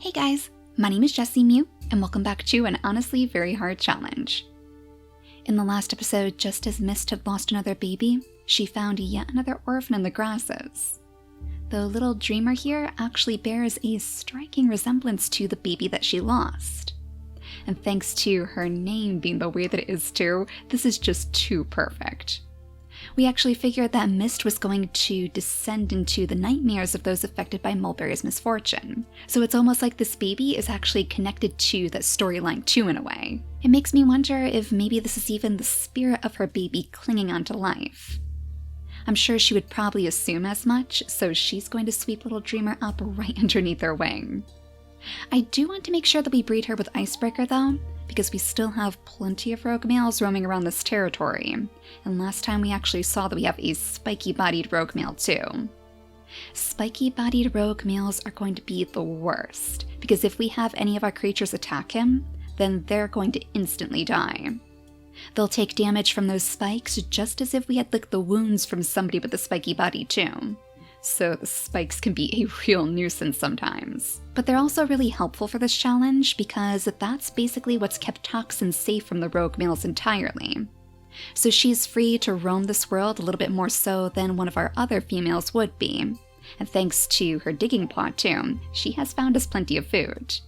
Hey guys, my name is JessiMew, and welcome back to an honestly very hard challenge. In the last episode, just as Mist had lost another baby, she found yet another orphan in the grasses. The little dreamer here actually bears a striking resemblance to the baby that she lost. And thanks to her name being the way that it is too, this is just too perfect. We actually figured that Mist was going to descend into the nightmares of those affected by Mulberry's misfortune. So it's almost like this baby is actually connected to that storyline too in a way. It makes me wonder if maybe this is even the spirit of her baby clinging onto life. I'm sure she would probably assume as much, so she's going to sweep little Dreamer up right underneath her wing. I do want to make sure that we breed her with Icebreaker though, because we still have plenty of rogue males roaming around this territory, and last time we actually saw that we have a spiky-bodied rogue male too. Spiky-bodied rogue males are going to be the worst, because if we have any of our creatures attack him, then they're going to instantly die. They'll take damage from those spikes just as if we had licked the wounds from somebody with a spiky body too. So the spikes can be a real nuisance sometimes. But they're also really helpful for this challenge because that's basically what's kept Toxin safe from the rogue males entirely. So she's free to roam this world a little bit more so than one of our other females would be. And thanks to her digging plot too, she has found us plenty of food.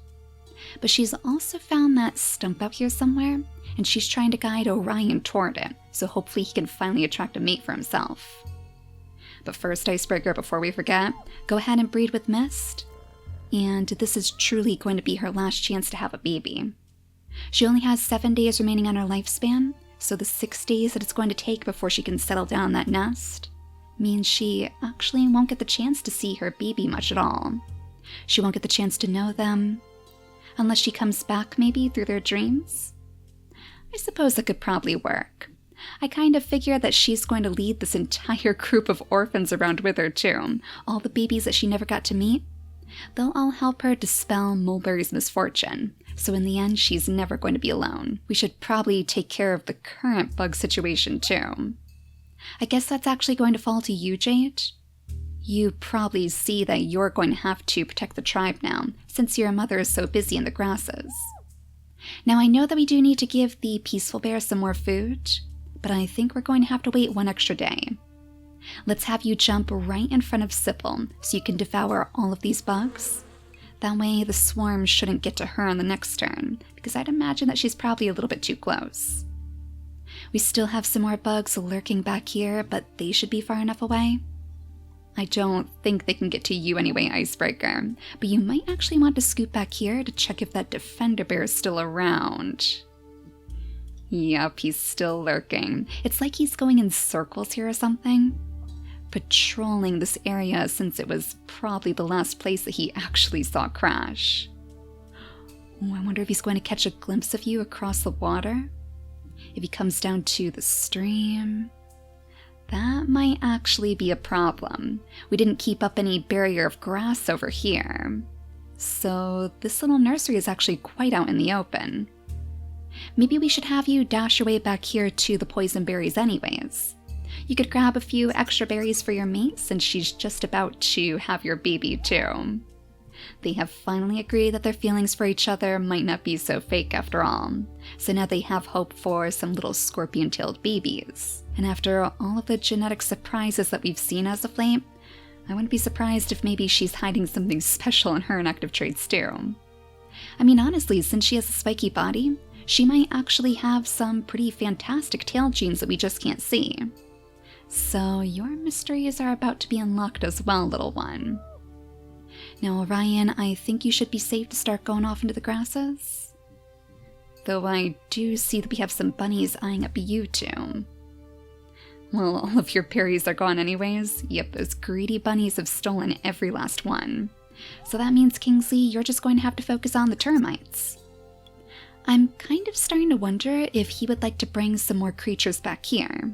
But she's also found that stump out here somewhere, and she's trying to guide Orion toward it, so hopefully he can finally attract a mate for himself. But first, Icebreaker, before we forget, go ahead and breed with Mist. And this is truly going to be her last chance to have a baby. She only has 7 days remaining on her lifespan, so the 6 days that it's going to take before she can settle down that nest means she actually won't get the chance to see her baby much at all. She won't get the chance to know them, unless she comes back maybe through their dreams. I suppose that could probably work. I kind of figure that she's going to lead this entire group of orphans around with her too, all the babies that she never got to meet. They'll all help her dispel Mulberry's misfortune, so in the end she's never going to be alone. We should probably take care of the current bug situation too. I guess that's actually going to fall to you, Jade. You probably see that you're going to have to protect the tribe now, since your mother is so busy in the grasses. Now I know that we do need to give the peaceful bear some more food, but I think we're going to have to wait one extra day. Let's have you jump right in front of Sipple so you can devour all of these bugs. That way the swarm shouldn't get to her on the next turn, because I'd imagine that she's probably a little bit too close. We still have some more bugs lurking back here, but they should be far enough away. I don't think they can get to you anyway, Icebreaker, but you might actually want to scoot back here to check if that defender bear is still around. Yep, he's still lurking. It's like he's going in circles here or something. Patrolling this area since it was probably the last place that he actually saw Crash. Oh, I wonder if he's going to catch a glimpse of you across the water? If he comes down to the stream? That might actually be a problem. We didn't keep up any barrier of grass over here. So this little nursery is actually quite out in the open. Maybe we should have you dash your way back here to the poison berries anyways. You could grab a few extra berries for your mate since she's just about to have your baby too. They have finally agreed that their feelings for each other might not be so fake after all, so now they have hope for some little scorpion-tailed babies. And after all of the genetic surprises that we've seen as of late, I wouldn't be surprised if maybe she's hiding something special in her inactive traits too. I mean, honestly, since she has a spiky body, she might actually have some pretty fantastic tail genes that we just can't see. So your mysteries are about to be unlocked as well, little one. Now, Orion, I think you should be safe to start going off into the grasses. Though I do see that we have some bunnies eyeing up you too. Well, all of your berries are gone anyways. Yep, those greedy bunnies have stolen every last one. So that means, Kingsley, you're just going to have to focus on the termites. I'm kind of starting to wonder if he would like to bring some more creatures back here.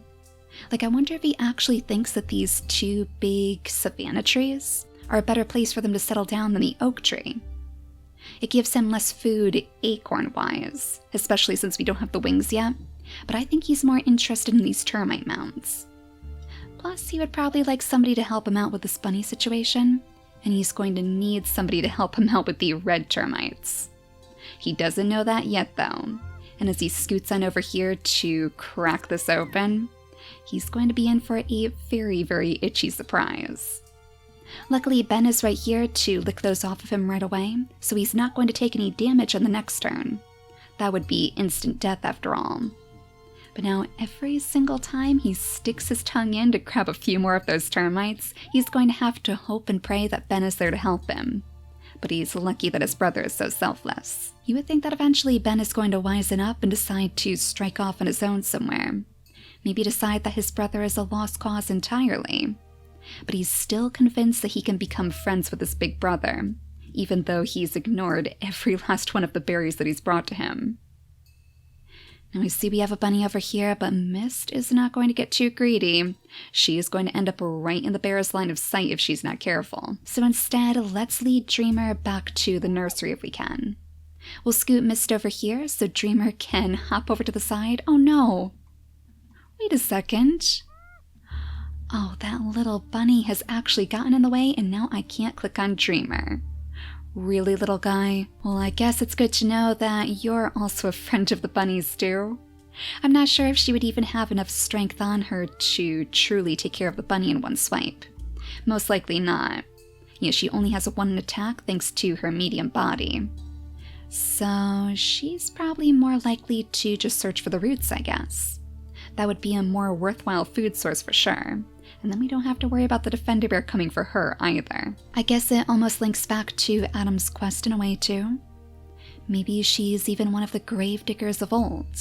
Like, I wonder if he actually thinks that these two big savanna trees are a better place for them to settle down than the oak tree. It gives him less food acorn-wise, especially since we don't have the wings yet, but I think he's more interested in these termite mounds. Plus, he would probably like somebody to help him out with this bunny situation, and he's going to need somebody to help him out with the red termites. He doesn't know that yet though, and as he scoots on over here to crack this open, he's going to be in for a very, very itchy surprise. Luckily, Ben is right here to lick those off of him right away, so he's not going to take any damage on the next turn. That would be instant death after all. But now every single time he sticks his tongue in to grab a few more of those termites, he's going to have to hope and pray that Ben is there to help him. But he's lucky that his brother is so selfless. You would think that eventually Ben is going to wisen up and decide to strike off on his own somewhere. Maybe decide that his brother is a lost cause entirely. But he's still convinced that he can become friends with his big brother, even though he's ignored every last one of the berries that he's brought to him. Now we see we have a bunny over here, but Mist is not going to get too greedy. She is going to end up right in the bear's line of sight if she's not careful. So instead, let's lead Dreamer back to the nursery if we can. We'll scoot Mist over here so Dreamer can hop over to the side. Oh no! Wait a second. Oh, that little bunny has actually gotten in the way and now I can't click on Dreamer. Really, little guy? Well, I guess it's good to know that you're also a friend of the bunnies too. I'm not sure if she would even have enough strength on her to truly take care of the bunny in one swipe. Most likely not. You know, she only has a 1 attack thanks to her medium body. So she's probably more likely to just search for the roots, I guess. That would be a more worthwhile food source for sure. And then we don't have to worry about the Defender Bear coming for her either. I guess it almost links back to Adam's quest in a way too. Maybe she's even one of the grave diggers of old.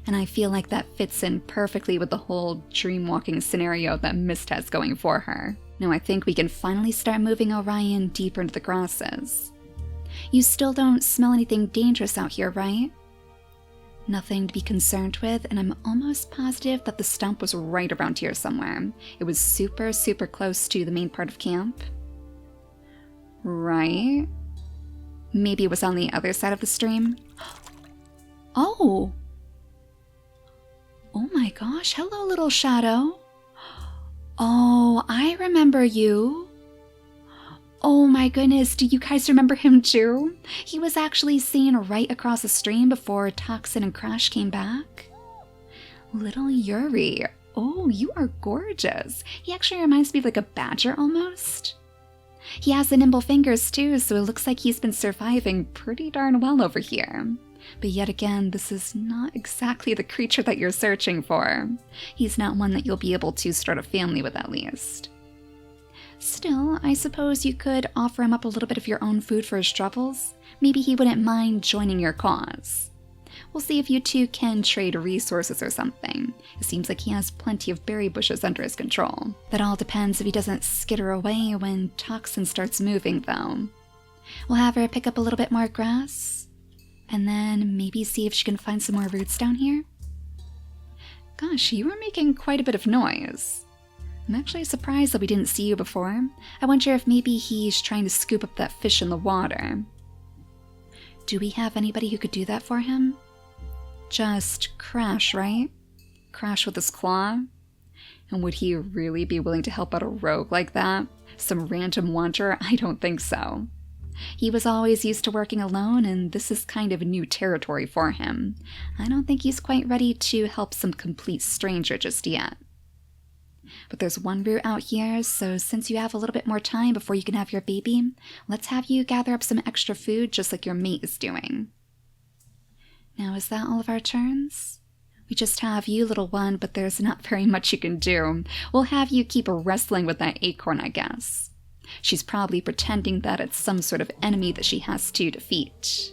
And I feel like that fits in perfectly with the whole dream walking scenario that Mist has going for her. Now I think we can finally start moving Orion deeper into the grasses. You still don't smell anything dangerous out here, right? Nothing to be concerned with, and I'm almost positive that the stump was right around here somewhere. It was super, super close to the main part of camp. Right? Maybe it was on the other side of the stream. Oh! Oh my gosh, hello little shadow. Oh, I remember you. Oh my goodness, do you guys remember him too? He was actually seen right across the stream before Toxin and Crash came back. Little Yuri. Oh, you are gorgeous. He actually reminds me of like a badger almost. He has the nimble fingers too, so it looks like he's been surviving pretty darn well over here. But yet again, this is not exactly the creature that you're searching for. He's not one that you'll be able to start a family with at least. Still, I suppose you could offer him up a little bit of your own food for his troubles. Maybe he wouldn't mind joining your cause. We'll see if you two can trade resources or something. It seems like he has plenty of berry bushes under his control. That all depends if he doesn't skitter away when Toxin starts moving, though. We'll have her pick up a little bit more grass, and then maybe see if she can find some more roots down here. Gosh, you were making quite a bit of noise. I'm actually surprised that we didn't see you before. I wonder if maybe he's trying to scoop up that fish in the water. Do we have anybody who could do that for him? Just Crash, right? Crash with his claw? And would he really be willing to help out a rogue like that? Some random wanderer? I don't think so. He was always used to working alone, and this is kind of new territory for him. I don't think he's quite ready to help some complete stranger just yet. But there's one root out here, so since you have a little bit more time before you can have your baby, let's have you gather up some extra food just like your mate is doing. Now, is that all of our turns? We just have you, little one, but there's not very much you can do. We'll have you keep wrestling with that acorn, I guess. She's probably pretending that it's some sort of enemy that she has to defeat.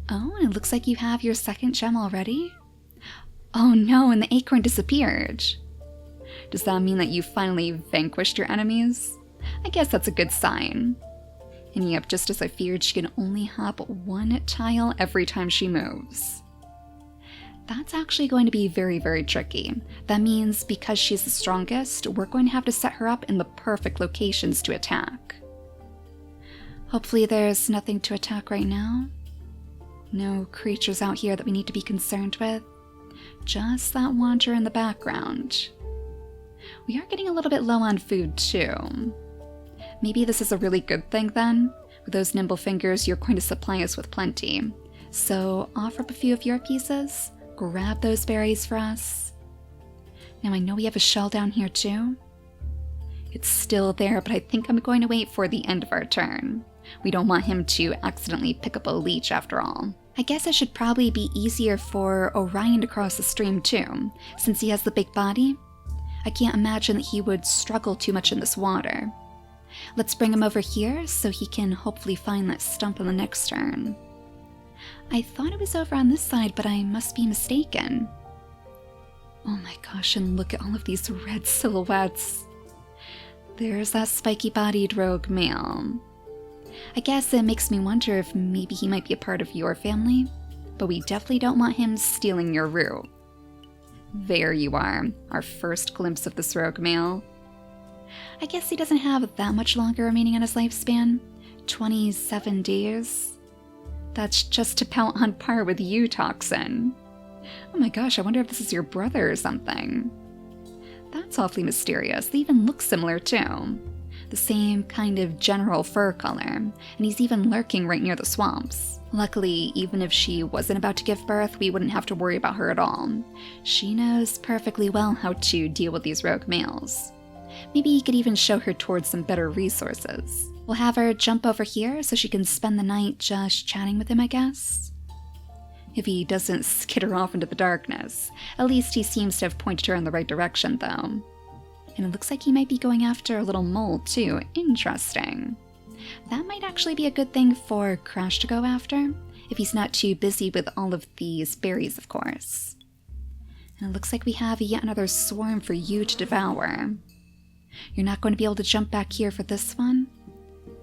Oh, and it looks like you have your second gem already? Oh no, and the acorn disappeared. Does that mean that you finally vanquished your enemies? I guess that's a good sign. And yep, just as I feared, she can only hop 1 tile every time she moves. That's actually going to be very, very tricky. That means because she's the strongest, we're going to have to set her up in the perfect locations to attack. Hopefully there's nothing to attack right now. No creatures out here that we need to be concerned with. Just that wanderer in the background. We are getting a little bit low on food too. Maybe this is a really good thing then. With those nimble fingers, you're going to supply us with plenty. So offer up a few of your pieces, grab those berries for us. Now I know we have a shell down here too. It's still there, but I think I'm going to wait for the end of our turn. We don't want him to accidentally pick up a leech after all. I guess it should probably be easier for Orion to cross the stream too, since he has the big body. I can't imagine that he would struggle too much in this water. Let's bring him over here so he can hopefully find that stump on the next turn. I thought it was over on this side, but I must be mistaken. Oh my gosh, and look at all of these red silhouettes. There's that spiky-bodied rogue male. I guess it makes me wonder if maybe he might be a part of your family, but we definitely don't want him stealing your root. There you are, our first glimpse of this rogue male. I guess he doesn't have that much longer remaining on his lifespan. 27 days. That's just about on par with you, Toxin. Oh my gosh, I wonder if this is your brother or something. That's awfully mysterious. They even look similar too. The same kind of general fur color, and he's even lurking right near the swamps. Luckily, even if she wasn't about to give birth, we wouldn't have to worry about her at all. She knows perfectly well how to deal with these rogue males. Maybe he could even show her towards some better resources. We'll have her jump over here so she can spend the night just chatting with him, I guess. If he doesn't skitter off into the darkness. At least he seems to have pointed her in the right direction, though. And it looks like he might be going after a little mole, too. Interesting. That might actually be a good thing for Crash to go after, if he's not too busy with all of these berries, of course. And it looks like we have yet another swarm for you to devour. You're not going to be able to jump back here for this one,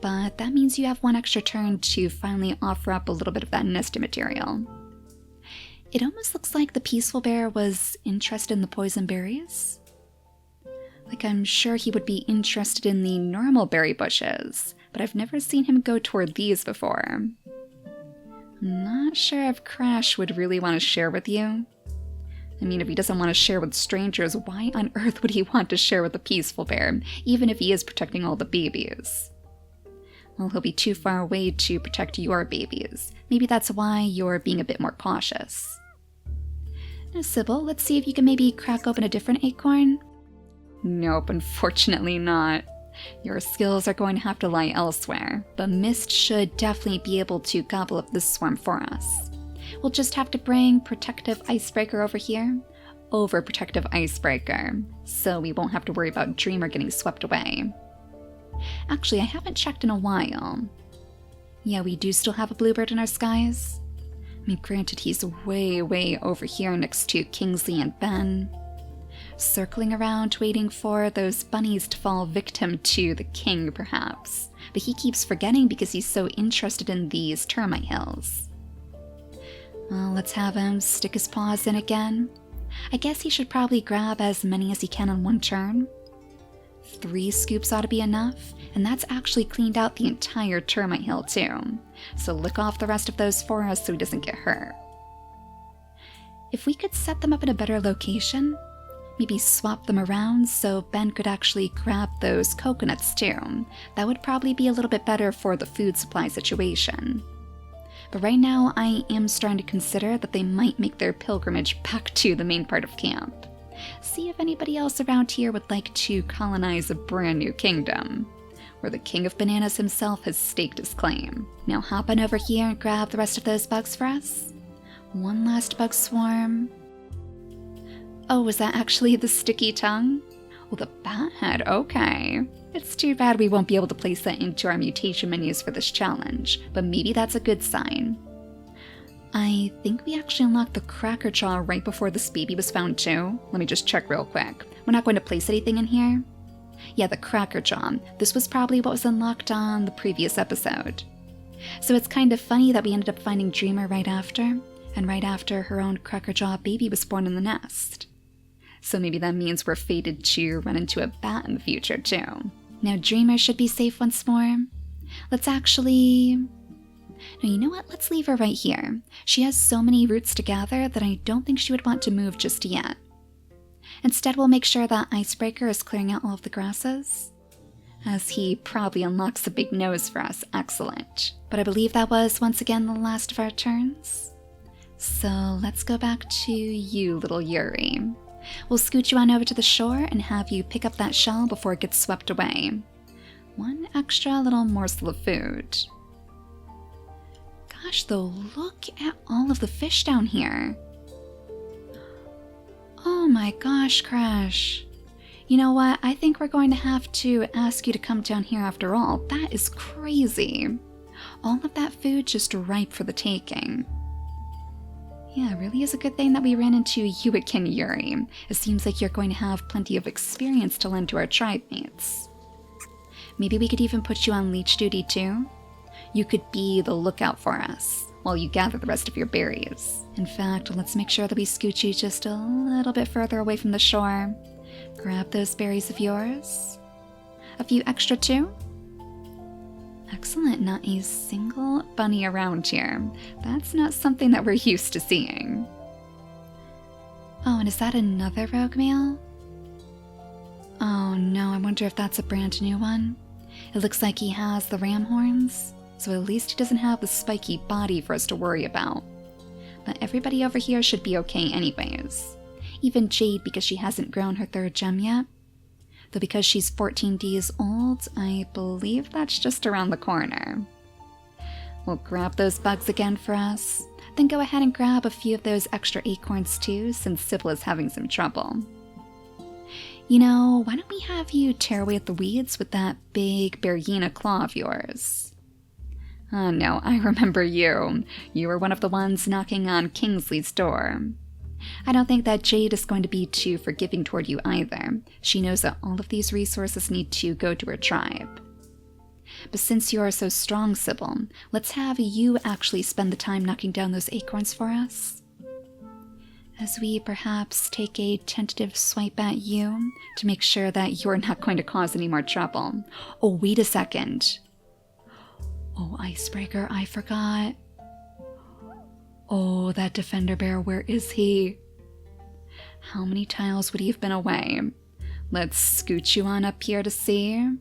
but that means you have one extra turn to finally offer up a little bit of that nesting material. It almost looks like the peaceful bear was interested in the poison berries. Like, I'm sure he would be interested in the normal berry bushes, but I've never seen him go toward these before. I'm not sure if Crash would really want to share with you. I mean, if he doesn't want to share with strangers, why on earth would he want to share with a peaceful bear, even if he is protecting all the babies? Well, he'll be too far away to protect your babies. Maybe that's why you're being a bit more cautious. Now, Sybil, let's see if you can maybe crack open a different acorn. Nope, unfortunately not. Your skills are going to have to lie elsewhere, but Mist should definitely be able to gobble up this swarm for us. We'll just have to bring Protective Icebreaker over here. Overprotective Icebreaker, so we won't have to worry about Dreamer getting swept away. Actually, I haven't checked in a while. Yeah, we do still have a bluebird in our skies. I mean, granted, he's way over here next to Kingsley and Ben. Circling around, waiting for those bunnies to fall victim to the king, perhaps. But he keeps forgetting because he's so interested in these termite hills. Well, let's have him stick his paws in again. I guess he should probably grab as many as he can on one turn. 3 scoops ought to be enough, and that's actually cleaned out the entire termite hill too. So lick off the rest of those for us so he doesn't get hurt. If we could set them up in a better location, maybe swap them around so Ben could actually grab those coconuts too, that would probably be a little bit better for the food supply situation. But right now, I am starting to consider that they might make their pilgrimage back to the main part of camp. See if anybody else around here would like to colonize a brand new kingdom, where the King of Bananas himself has staked his claim. Now hop on over here and grab the rest of those bugs for us. One last bug swarm. Oh, was that actually the sticky tongue? Oh, the bat head, okay. It's too bad we won't be able to place that into our mutation menus for this challenge, but maybe that's a good sign. I think we actually unlocked the cracker jaw right before this baby was found too. Let me just check real quick. We're not going to place anything in here. Yeah, the cracker jaw. This was probably what was unlocked on the previous episode. So it's kind of funny that we ended up finding Dreamer right after, and right after her own cracker jaw baby was born in the nest. So maybe that means we're fated to run into a bat in the future too. Now Dreamer should be safe once more. Let's actually... No, you know what? Let's leave her right here. She has so many roots to gather that I don't think she would want to move just yet. Instead, we'll make sure that Icebreaker is clearing out all of the grasses. as he probably unlocks a big nose for us. Excellent. But I believe that was once again the last of our turns. So let's go back to you, little Yuri. We'll scoot you on over to the shore and have you pick up that shell before it gets swept away. One extra little morsel of food. Gosh, though, look at all of the fish down here. Oh my gosh, Crash. You know what? I think we're going to have to ask you to come down here after all. That is crazy. All of that food just ripe for the taking. Yeah, it really is a good thing that we ran into you again, Yuri. It seems like you're going to have plenty of experience to lend to our tribe mates. Maybe we could even put you on leech duty too? You could be the lookout for us while you gather the rest of your berries. In fact, let's make sure that we scoot you just a little bit further away from the shore. Grab those berries of yours. A few extra too? Excellent, not a single bunny around here. That's not something that we're used to seeing. Oh, and is that another rogue male? Oh no, I wonder if that's a brand new one. It looks like he has the ram horns, so at least he doesn't have the spiky body for us to worry about. But everybody over here should be okay anyways. Even Jade, because she hasn't grown her third gem yet. Though because she's 14 days old, I believe that's just around the corner. We'll grab those bugs again for us, then go ahead and grab a few of those extra acorns too, since Sybil is having some trouble. You know, why don't we have you tear away at the weeds with that big Berryina claw of yours? Oh no, I remember you. You were one of the ones knocking on Kingsley's door. I don't think that Jade is going to be too forgiving toward you either. She knows that all of these resources need to go to her tribe. But since you are so strong, Sybil, let's have you actually spend the time knocking down those acorns for us. As we perhaps take a tentative swipe at you to make sure that you're not going to cause any more trouble. Oh, wait a second. Oh, Icebreaker, I forgot. Oh, that Defender Bear, where is he? How many tiles would he have been away? Let's scoot you on up here to see.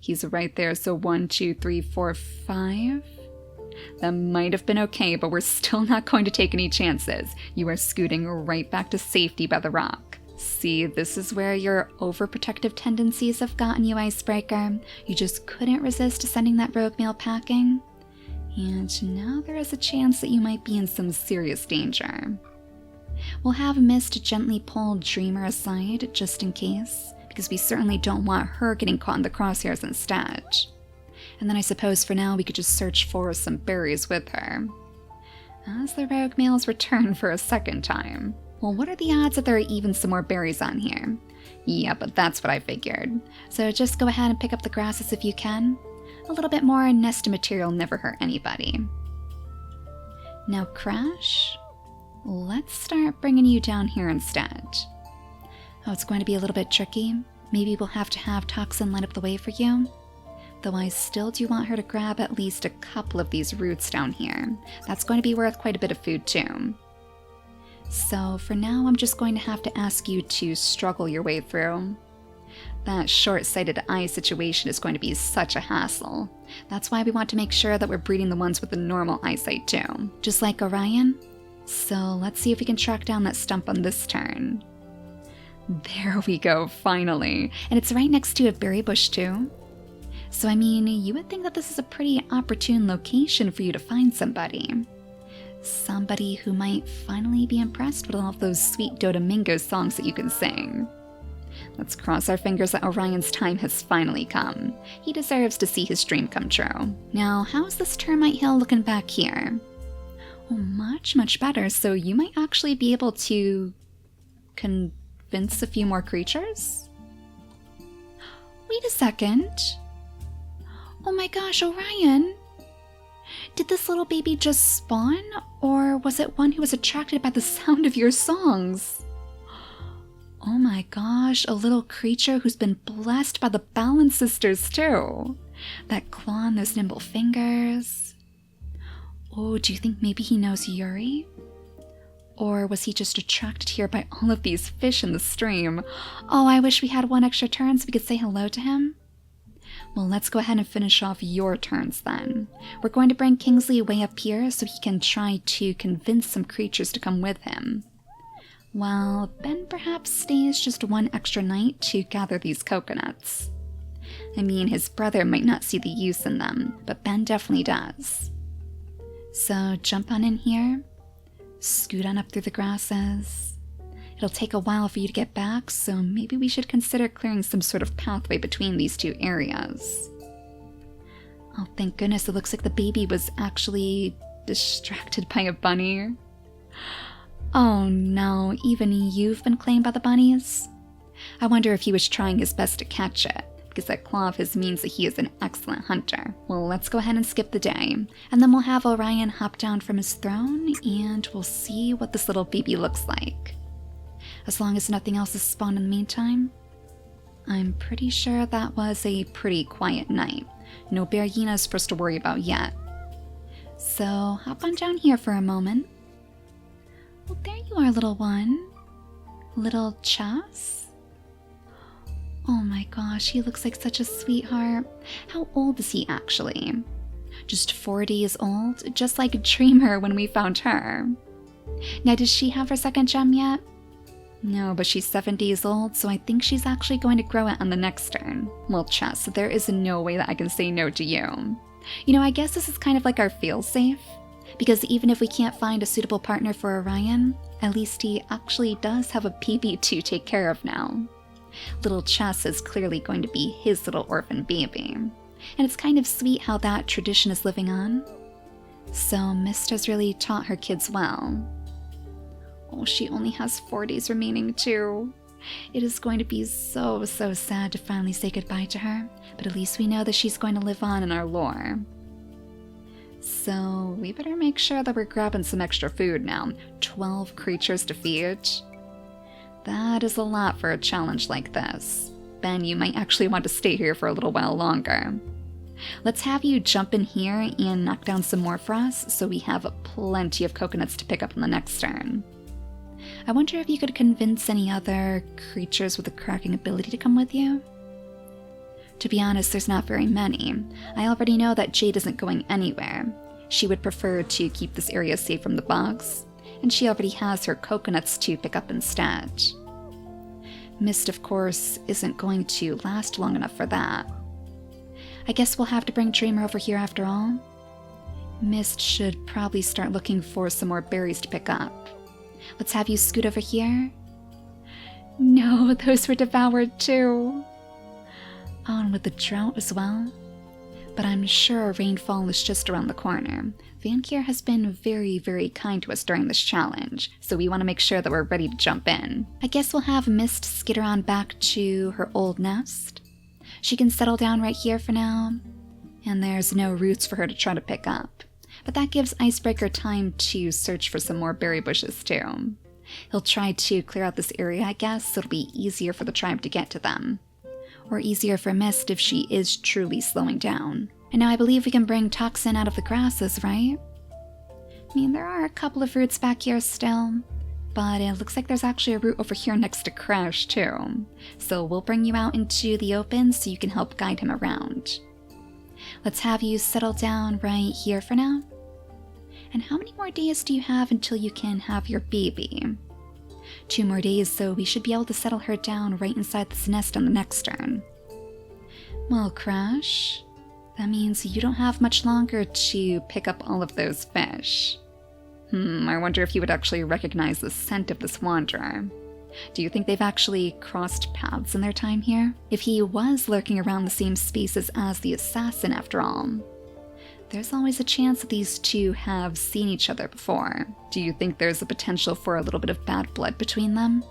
He's right there, so 1, 2, 3, 4, 5. That might have been okay, but we're still not going to take any chances. You are scooting right back to safety by the rock. See, this is where your overprotective tendencies have gotten you, Icebreaker. You just couldn't resist sending that rogue male packing. And now there is a chance that you might be in some serious danger. We'll have Mist gently pull Dreamer aside, just in case, because we certainly don't want her getting caught in the crosshairs instead. And then I suppose for now we could just search for some berries with her. As the rogue males return for a second time. Well, what are the odds that there are even some more berries on here? Yeah, but that's what I figured. So just go ahead and pick up the grasses if you can. A little bit more nest material never hurt anybody. Now, Crash, let's start bringing you down here instead. Oh, it's going to be a little bit tricky. Maybe we'll have to have Toxin light up the way for you. Though I still do want her to grab at least a couple of these roots down here. That's going to be worth quite a bit of food too. So for now, I'm just going to have to ask you to struggle your way through. That short-sighted eye situation is going to be such a hassle. That's why we want to make sure that we're breeding the ones with the normal eyesight too. Just like Orion. So let's see if we can track down that stump on this turn. There we go, finally. And it's right next to a berry bush too. So I mean, you would think that this is a pretty opportune location for you to find somebody. Somebody who might finally be impressed with all of those sweet dodomingo songs that you can sing. Let's cross our fingers that Orion's time has finally come. He deserves to see his dream come true. Now, how's this termite hill looking back here? Oh, much, much better. So you might actually be able to convince a few more creatures? Wait a second. Oh my gosh, Orion! Did this little baby just spawn? Or was it one who was attracted by the sound of your songs? Oh my gosh, a little creature who's been blessed by the Balance Sisters too. That claw and those nimble fingers. Oh, do you think maybe he knows Yuri? Or was he just attracted here by all of these fish in the stream? Oh, I wish we had one extra turn so we could say hello to him. Well, let's go ahead and finish off your turns then. We're going to bring Kingsley way up here so he can try to convince some creatures to come with him. While Ben perhaps stays just one extra night to gather these coconuts. I mean, his brother might not see the use in them, but Ben definitely does. So jump on in here, scoot on up through the grasses. It'll take a while for you to get back, so maybe we should consider clearing some sort of pathway between these two areas. Oh, thank goodness, it looks like the baby was actually distracted by a bunny. Oh no, even you've been claimed by the bunnies? I wonder if he was trying his best to catch it, because that claw of his means that he is an excellent hunter. Well, let's go ahead and skip the day, and then we'll have Orion hop down from his throne, and we'll see what this little baby looks like. As long as nothing else has spawned in the meantime. I'm pretty sure that was a pretty quiet night. No bear hyenas for us to worry about yet. So hop on down here for a moment. Well, there you are, little one. Little Chess. Oh my gosh, he looks like such a sweetheart. How old is he actually? Just 4 days old, just like Dreamer when we found her. Now, does she have her second gem yet? No, but she's 7 days old, so I think she's actually going to grow it on the next turn. Well, Chess, there is no way that I can say no to you. You know, I guess this is kind of like our fail-safe, because even if we can't find a suitable partner for Orion, at least he actually does have a baby to take care of now. Little Chess is clearly going to be his little orphan baby, and it's kind of sweet how that tradition is living on. So Mist has really taught her kids well. Oh, she only has 4 days remaining too. It is going to be so sad to finally say goodbye to her, but at least we know that she's going to live on in our lore. So we better make sure that we're grabbing some extra food now. 12 creatures to feed. That is a lot for a challenge like this. Ben, you might actually want to stay here for a little while longer. Let's have you jump in here and knock down some more for us so we have plenty of coconuts to pick up on the next turn. I wonder if you could convince any other creatures with a cracking ability to come with you? To be honest, there's not very many. I already know that Jade isn't going anywhere. She would prefer to keep this area safe from the bugs, and she already has her coconuts to pick up instead. Mist, of course, isn't going to last long enough for that. I guess we'll have to bring Dreamer over here after all. Mist should probably start looking for some more berries to pick up. Let's have you scoot over here. No, those were devoured too. Oh, and with the drought as well. But I'm sure rainfall is just around the corner. Vankier has been very kind to us during this challenge, so we want to make sure that we're ready to jump in. I guess we'll have Mist skitter on back to her old nest. She can settle down right here for now, and there's no roots for her to try to pick up. But that gives Icebreaker time to search for some more berry bushes too. He'll try to clear out this area, I guess, so it'll be easier for the tribe to get to them. Or easier for Mist if she is truly slowing down. And now I believe we can bring Toxin out of the grasses, right? I mean, there are a couple of roots back here still, but it looks like there's actually a root over here next to Crash too. So we'll bring you out into the open so you can help guide him around. Let's have you settle down right here for now. And how many more days do you have until you can have your baby? 2 more days, so we should be able to settle her down right inside this nest on the next turn. Well, Crash, that means you don't have much longer to pick up all of those fish. I wonder if he would actually recognize the scent of this wanderer. Do you think they've actually crossed paths in their time here? If he was lurking around the same spaces as the assassin after all, there's always a chance that these two have seen each other before. Do you think there's a potential for a little bit of bad blood between them?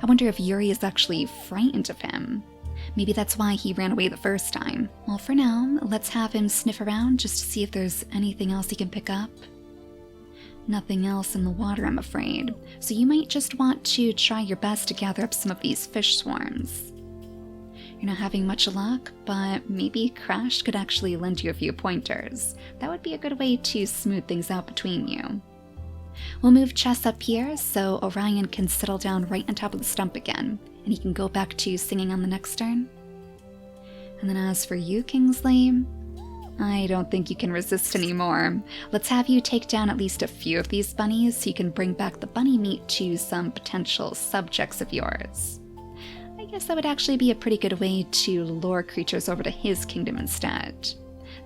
I wonder if Yuri is actually frightened of him. Maybe that's why he ran away the first time. Well, for now, let's have him sniff around just to see if there's anything else he can pick up. Nothing else in the water, I'm afraid. So you might just want to try your best to gather up some of these fish swarms. You're not having much luck, but maybe Crash could actually lend you a few pointers. That would be a good way to smooth things out between you. We'll move Chess up here so Orion can settle down right on top of the stump again, and he can go back to singing on the next turn. And then as for you, Kingsley, I don't think you can resist anymore. Let's have you take down at least a few of these bunnies so you can bring back the bunny meat to some potential subjects of yours. I guess that would actually be a pretty good way to lure creatures over to his kingdom instead.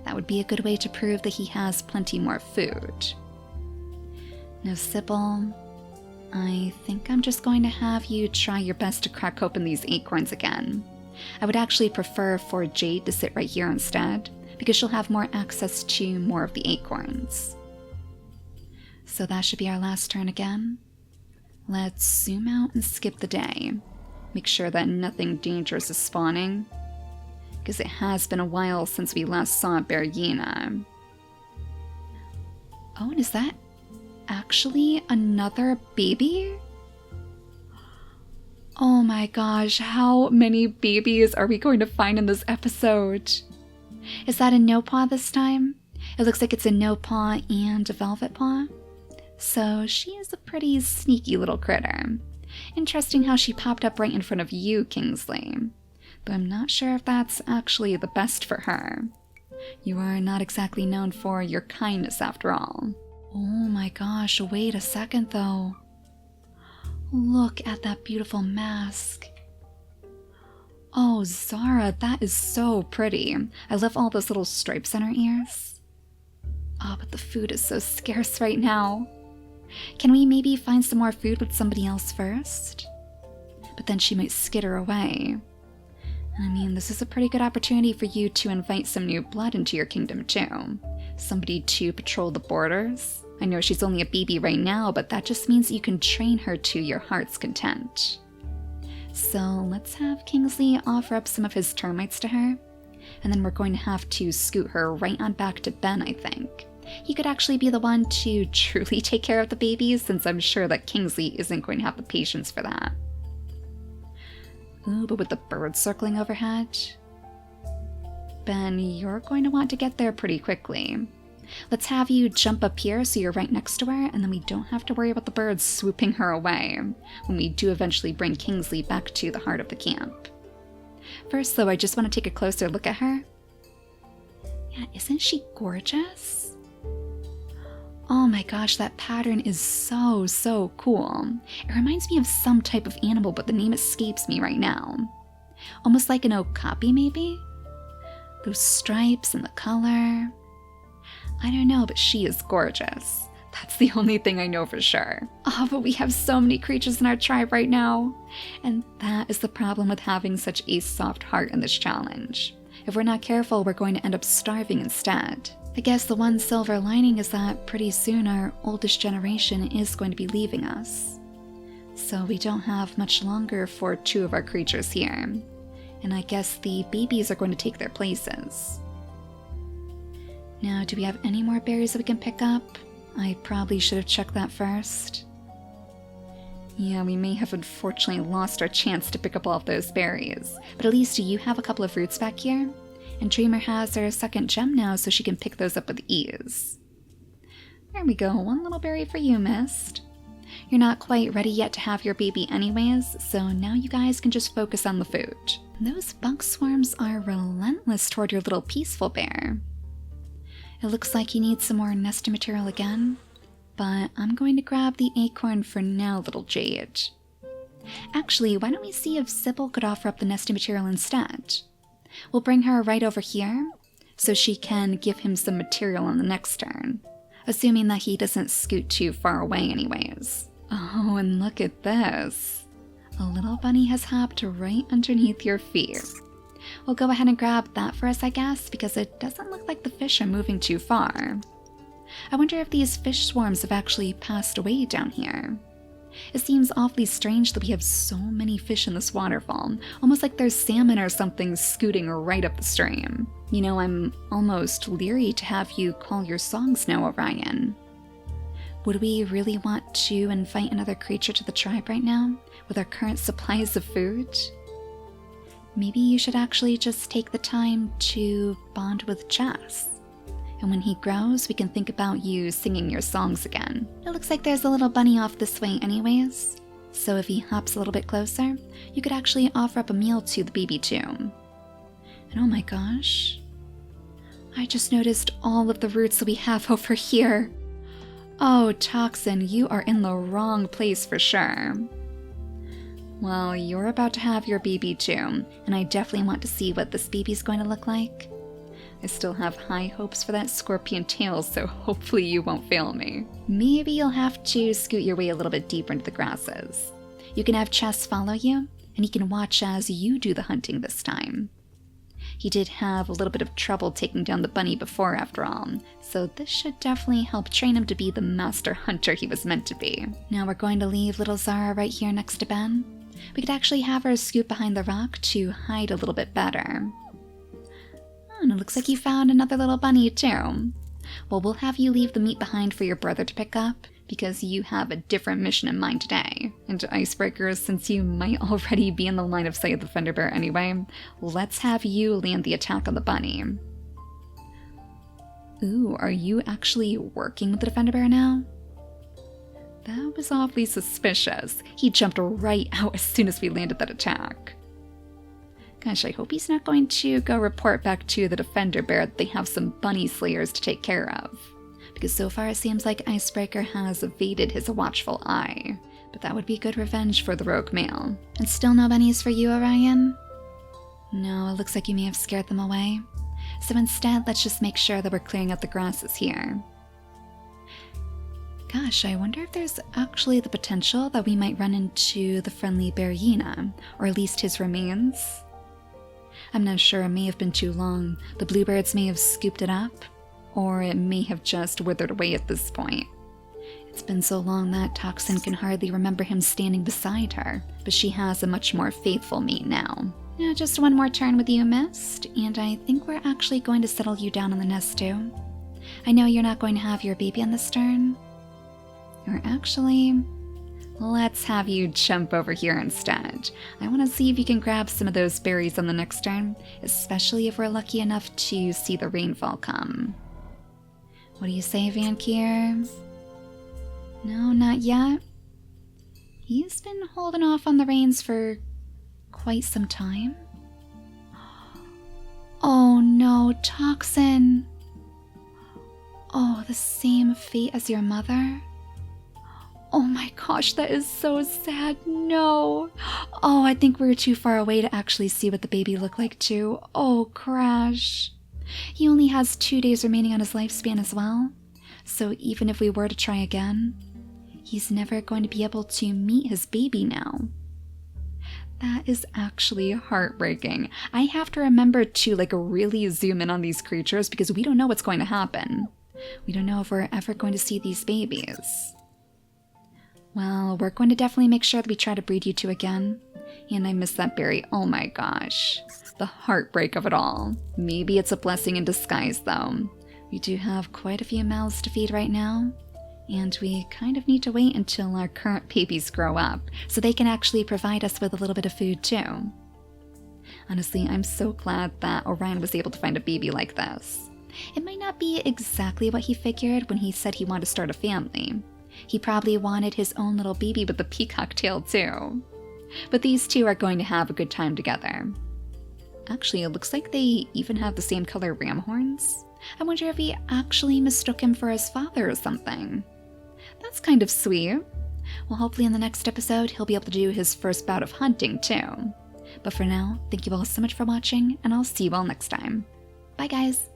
That would be a good way to prove that he has plenty more food. Now, Sybil, I think I'm just going to have you try your best to crack open these acorns again. I would actually prefer for Jade to sit right here instead, because she'll have more access to more of the acorns. So that should be our last turn again. Let's zoom out and skip the day. Make sure that nothing dangerous is spawning, because it has been a while since we last saw Bergina. Oh, and is that actually another baby? Oh my gosh, how many babies are we going to find in this episode? Is that a no paw this time? It looks like it's a no paw and a velvet paw. So she is a pretty sneaky little critter. Interesting how she popped up right in front of you, Kingsley. But I'm not sure if that's actually the best for her. You are not exactly known for your kindness after all. Oh my gosh, wait a second though. Look at that beautiful mask. Oh, Zara, that is so pretty. I love all those little stripes on her ears. Oh, but the food is so scarce right now. Can we maybe find some more food with somebody else first? But then she might skitter away. I mean, this is a pretty good opportunity for you to invite some new blood into your kingdom too. Somebody to patrol the borders. I know she's only a baby right now, but that just means you can train her to your heart's content. So let's have Kingsley offer up some of his termites to her, and then we're going to have to scoot her right on back to Ben, I think. He could actually be the one to truly take care of the babies, since I'm sure that Kingsley isn't going to have the patience for that. Ooh, but with the birds circling overhead, Ben, you're going to want to get there pretty quickly. Let's have you jump up here so you're right next to her, and then we don't have to worry about the birds swooping her away when we do eventually bring Kingsley back to the heart of the camp. First, though, I just want to take a closer look at her. Yeah, isn't she gorgeous? Oh my gosh, that pattern is so cool. It reminds me of some type of animal, but the name escapes me right now. Almost like an okapi, maybe? Those stripes and the color. I don't know, but she is gorgeous. That's the only thing I know for sure. Oh, but we have so many creatures in our tribe right now. And that is the problem with having such a soft heart in this challenge. If we're not careful, we're going to end up starving instead. I guess the one silver lining is that pretty soon our oldest generation is going to be leaving us. So we don't have much longer for two of our creatures here. And I guess the babies are going to take their places. Now, do we have any more berries that we can pick up? I probably should have checked that first. Yeah, we may have unfortunately lost our chance to pick up all of those berries. But at least you have a couple of fruits back here. And Dreamer has her second gem now, so she can pick those up with ease. There we go, one little berry for you, Mist. You're not quite ready yet to have your baby anyways, so now you guys can just focus on the food. Those bug swarms are relentless toward your little peaceful bear. It looks like you need some more nesting material again, but I'm going to grab the acorn for now, little Jade. Actually, why don't we see if Sybil could offer up the nesting material instead? We'll bring her right over here, so she can give him some material on the next turn, assuming that he doesn't scoot too far away anyways. Oh, and look at this. A little bunny has hopped right underneath your feet. We'll go ahead and grab that for us, I guess, because it doesn't look like the fish are moving too far. I wonder if these fish swarms have actually passed away down here. It seems awfully strange that we have so many fish in this waterfall, almost like there's salmon or something scooting right up the stream. You know, I'm almost leery to have you call your songs now, Orion. Would we really want to invite another creature to the tribe right now, with our current supplies of food? Maybe you should actually just take the time to bond with Jess. And when he grows, we can think about you singing your songs again. It looks like there's a little bunny off this way anyways, so if he hops a little bit closer, you could actually offer up a meal to the baby too. And oh my gosh, I just noticed all of the roots that we have over here. Oh, Toxin, you are in the wrong place for sure. Well, you're about to have your baby too, and I definitely want to see what this baby's going to look like. I still have high hopes for that scorpion tail, so hopefully you won't fail me. Maybe you'll have to scoot your way a little bit deeper into the grasses. You can have Chess follow you, and he can watch as you do the hunting this time. He did have a little bit of trouble taking down the bunny before, after all, so this should definitely help train him to be the master hunter he was meant to be. Now we're going to leave little Zara right here next to Ben. We could actually have her scoot behind the rock to hide a little bit better. Oh, and it looks like you found another little bunny too. Well, we'll have you leave the meat behind for your brother to pick up, because you have a different mission in mind today. And Icebreaker, since you might already be in the line of sight of the Fender Bear anyway, let's have you land the attack on the bunny. Ooh, are you actually working with the Defender Bear now? That was awfully suspicious. He jumped right out as soon as we landed that attack. Gosh, I hope he's not going to go report back to the Defender Bear that they have some bunny slayers to take care of. Because so far it seems like Icebreaker has evaded his watchful eye. But that would be good revenge for the rogue male. And still no bunnies for you, Orion? No, it looks like you may have scared them away. So instead, let's just make sure that we're clearing out the grasses here. Gosh, I wonder if there's actually the potential that we might run into the friendly bear hyena, or at least his remains. I'm not sure, it may have been too long. The bluebirds may have scooped it up, or it may have just withered away at this point. It's been so long that Toxin can hardly remember him standing beside her, but she has a much more faithful mate now. Now just one more turn with you, Mist, and I think we're actually going to settle you down on the nest too. I know you're not going to have your baby on this turn. Or actually, let's have you jump over here instead. I want to see if you can grab some of those berries on the next turn, especially if we're lucky enough to see the rainfall come. What do you say, Vankier? No, not yet. He's been holding off on the rains for quite some time. Oh no, Toxin. Oh, the same fate as your mother? Oh my gosh, that is so sad. No. Oh, I think we're too far away to actually see what the baby looked like too. Oh, Crash. He only has 2 days remaining on his lifespan as well. So even if we were to try again, he's never going to be able to meet his baby now. That is actually heartbreaking. I have to remember to really zoom in on these creatures because we don't know what's going to happen. We don't know if we're ever going to see these babies. Well, we're going to definitely make sure that we try to breed you two again. And I miss that berry. Oh my gosh. The heartbreak of it all. Maybe it's a blessing in disguise, though. We do have quite a few mouths to feed right now. And we kind of need to wait until our current babies grow up, so they can actually provide us with a little bit of food, too. Honestly, I'm so glad that Orion was able to find a baby like this. It might not be exactly what he figured when he said he wanted to start a family. He probably wanted his own little baby with a peacock tail too. But these two are going to have a good time together. Actually, it looks like they even have the same color ram horns. I wonder if he actually mistook him for his father or something. That's kind of sweet. Well, hopefully in the next episode, he'll be able to do his first bout of hunting too. But for now, thank you all so much for watching, and I'll see you all next time. Bye guys!